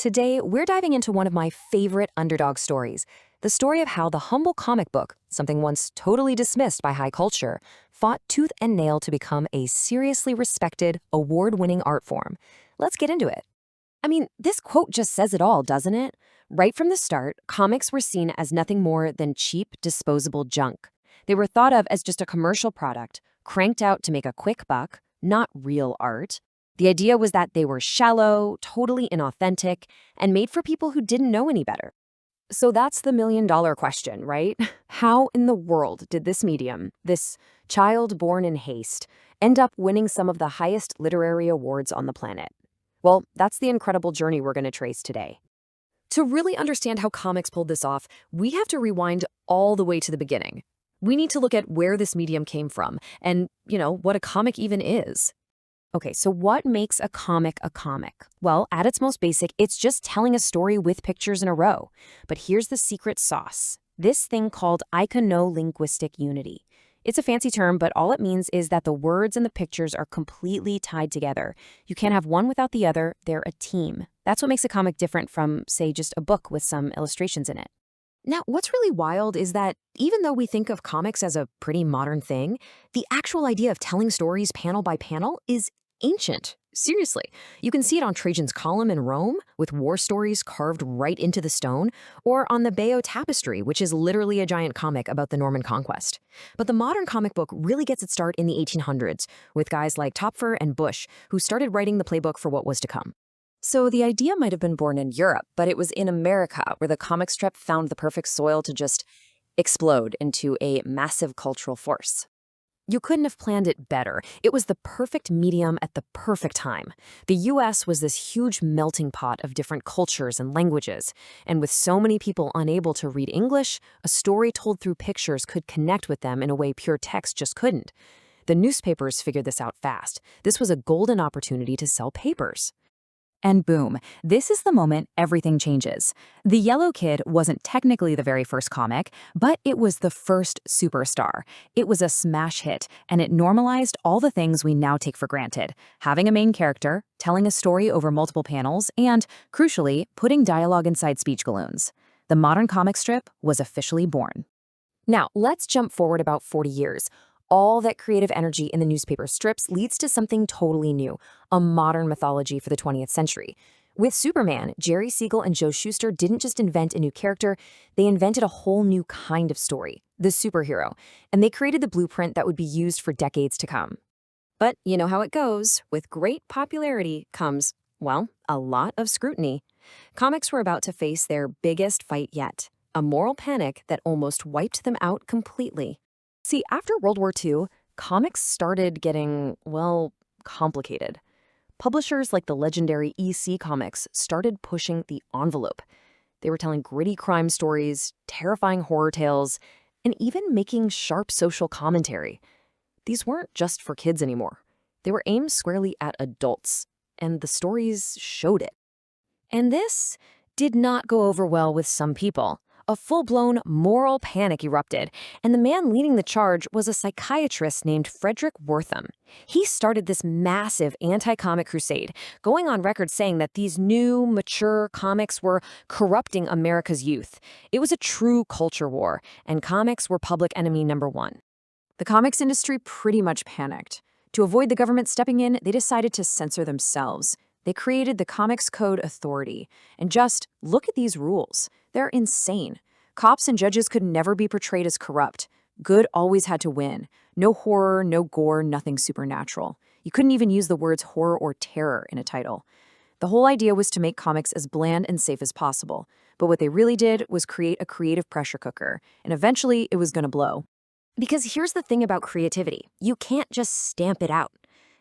Today, we're diving into one of my favorite underdog stories, the story of how the humble comic book, something once totally dismissed by high culture, fought tooth and nail to become a seriously respected, award-winning art form. Let's get into it. I mean, this quote just says it all, doesn't it? Right from the start, comics were seen as nothing more than cheap, disposable junk. They were thought of as just a commercial product, cranked out to make a quick buck, not real art. The idea was that they were shallow, totally inauthentic, and made for people who didn't know any better. So that's the million-dollar question, right? How in the world did this medium, this child born in haste, end up winning some of the highest literary awards on the planet? Well, that's the incredible journey we're going to trace today. To really understand how comics pulled this off, we have to rewind all the way to the beginning. We need to look at where this medium came from and, what a comic even is. Okay, so what makes a comic a comic? Well, at its most basic, it's just telling a story with pictures in a row. But here's the secret sauce. This thing called icono-linguistic unity. It's a fancy term, but all it means is that the words and the pictures are completely tied together. You can't have one without the other. They're a team. That's what makes a comic different from, say, just a book with some illustrations in it. Now, what's really wild is that even though we think of comics as a pretty modern thing, the actual idea of telling stories panel by panel is ancient. Seriously, you can see it on Trajan's column in Rome, with war stories carved right into the stone, or on the Bayeux Tapestry, which is literally a giant comic about the Norman conquest. But the modern comic book really gets its start in the 1800s, with guys like Topfer and Bush, who started writing the playbook for what was to come. So the idea might have been born in Europe, but it was in America where the comic strip found the perfect soil to just explode into a massive cultural force. You couldn't have planned it better. It was the perfect medium at the perfect time. The US was this huge melting pot of different cultures and languages, and with so many people unable to read English, a story told through pictures could connect with them in a way pure text just couldn't. The newspapers figured this out fast. This was a golden opportunity to sell papers. And boom, this is the moment everything changes. The Yellow Kid wasn't technically the very first comic, but it was the first superstar. It was a smash hit, and it normalized all the things we now take for granted. Having a main character, telling a story over multiple panels, and, crucially, putting dialogue inside speech balloons. The modern comic strip was officially born. Now, let's jump forward about 40 years. All that creative energy in the newspaper strips leads to something totally new, a modern mythology for the 20th century. With Superman, Jerry Siegel and Joe Shuster didn't just invent a new character, they invented a whole new kind of story, the superhero, and they created the blueprint that would be used for decades to come. But you know how it goes. With great popularity comes, well, a lot of scrutiny. Comics were about to face their biggest fight yet, a moral panic that almost wiped them out completely. See, after World War II, comics started getting, complicated. Publishers like the legendary EC Comics started pushing the envelope. They were telling gritty crime stories, terrifying horror tales, and even making sharp social commentary. These weren't just for kids anymore. They were aimed squarely at adults, and the stories showed it. And this did not go over well with some people. A full-blown moral panic erupted, and the man leading the charge was a psychiatrist named Frederick Wortham. He started this massive anti-comic crusade, going on record saying that these new, mature comics were corrupting America's youth. It was a true culture war, and comics were public enemy number one. The comics industry pretty much panicked. To avoid the government stepping in, they decided to censor themselves. They created the Comics Code Authority. And just look at these rules. They're insane. Cops and judges could never be portrayed as corrupt. Good always had to win. No horror, no gore, nothing supernatural. You couldn't even use the words horror or terror in a title. The whole idea was to make comics as bland and safe as possible. But what they really did was create a creative pressure cooker. And eventually, it was going to blow. Because here's the thing about creativity. You can't just stamp it out.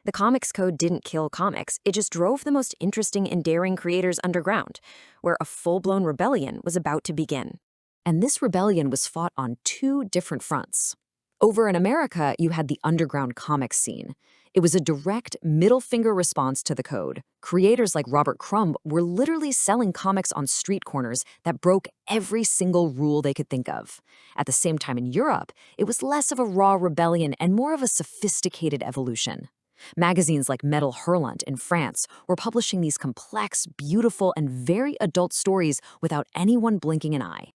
The Comics Code didn't kill comics, it just drove the most interesting and daring creators underground, where a full-blown rebellion was about to begin. And this rebellion was fought on two different fronts. Over in America, you had the underground comics scene. It was a direct middle-finger response to the code. Creators like Robert Crumb were literally selling comics on street corners that broke every single rule they could think of. At the same time in Europe, it was less of a raw rebellion and more of a sophisticated evolution. Magazines like Metal Hurlant in France were publishing these complex, beautiful, and very adult stories without anyone blinking an eye.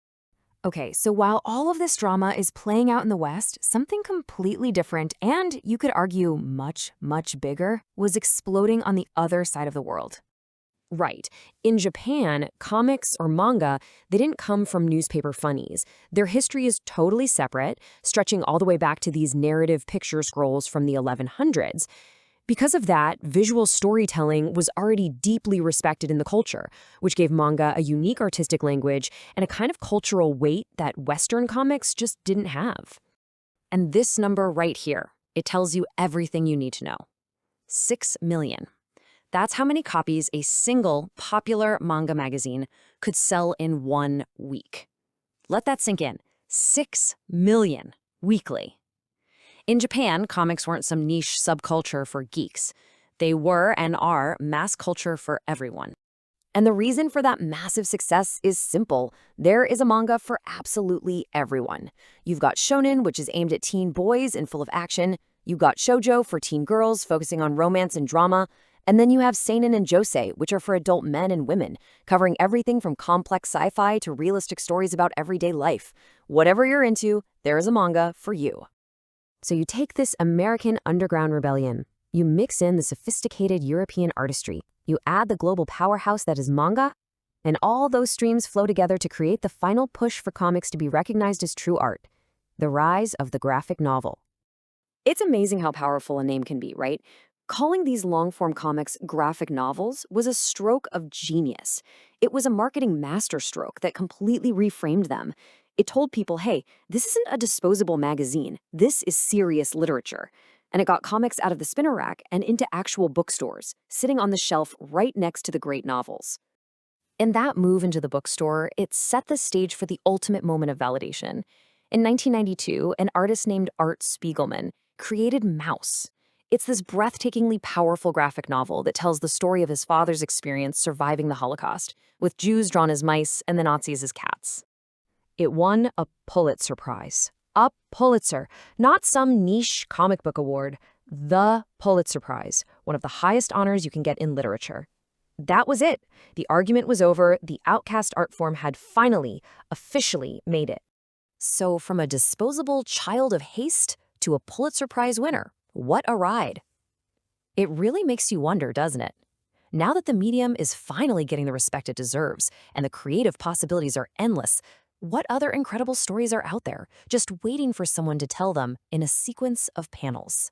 Okay, so while all of this drama is playing out in the West, something completely different and, you could argue, much, much bigger, was exploding on the other side of the world. Right. In Japan, comics or manga, they didn't come from newspaper funnies. Their history is totally separate, stretching all the way back to these narrative picture scrolls from the 1100s. Because of that, visual storytelling was already deeply respected in the culture, which gave manga a unique artistic language and a kind of cultural weight that Western comics just didn't have. And this number right here, it tells you everything you need to know. 6 million. That's how many copies a single popular manga magazine could sell in 1 week. Let that sink in. 6 million weekly. In Japan, comics weren't some niche subculture for geeks. They were and are mass culture for everyone. And the reason for that massive success is simple. There is a manga for absolutely everyone. You've got shonen, which is aimed at teen boys and full of action. You've got shoujo for teen girls, focusing on romance and drama. And then you have seinen and josei, which are for adult men and women, covering everything from complex sci-fi to realistic stories about everyday life. Whatever you're into, there is a manga for you. So you take this American underground rebellion, you mix in the sophisticated European artistry, you add the global powerhouse that is manga, and all those streams flow together to create the final push for comics to be recognized as true art, the rise of the graphic novel. It's amazing how powerful a name can be, right? Calling these long-form comics graphic novels was a stroke of genius. It was a marketing masterstroke that completely reframed them. It told people, hey, this isn't a disposable magazine. This is serious literature. And it got comics out of the spinner rack and into actual bookstores, sitting on the shelf right next to the great novels. And that move into the bookstore, it set the stage for the ultimate moment of validation. In 1992, an artist named Art Spiegelman created Mouse. It's this breathtakingly powerful graphic novel that tells the story of his father's experience surviving the Holocaust, with Jews drawn as mice and the Nazis as cats. It won a Pulitzer Prize. A Pulitzer, not some niche comic book award, the Pulitzer Prize, one of the highest honors you can get in literature. That was it. The argument was over. The outcast art form had finally, officially made it. So from a disposable child of haste to a Pulitzer Prize winner, what a ride. It really makes you wonder, doesn't it? Now that the medium is finally getting the respect it deserves and the creative possibilities are endless, what other incredible stories are out there, just waiting for someone to tell them in a sequence of panels?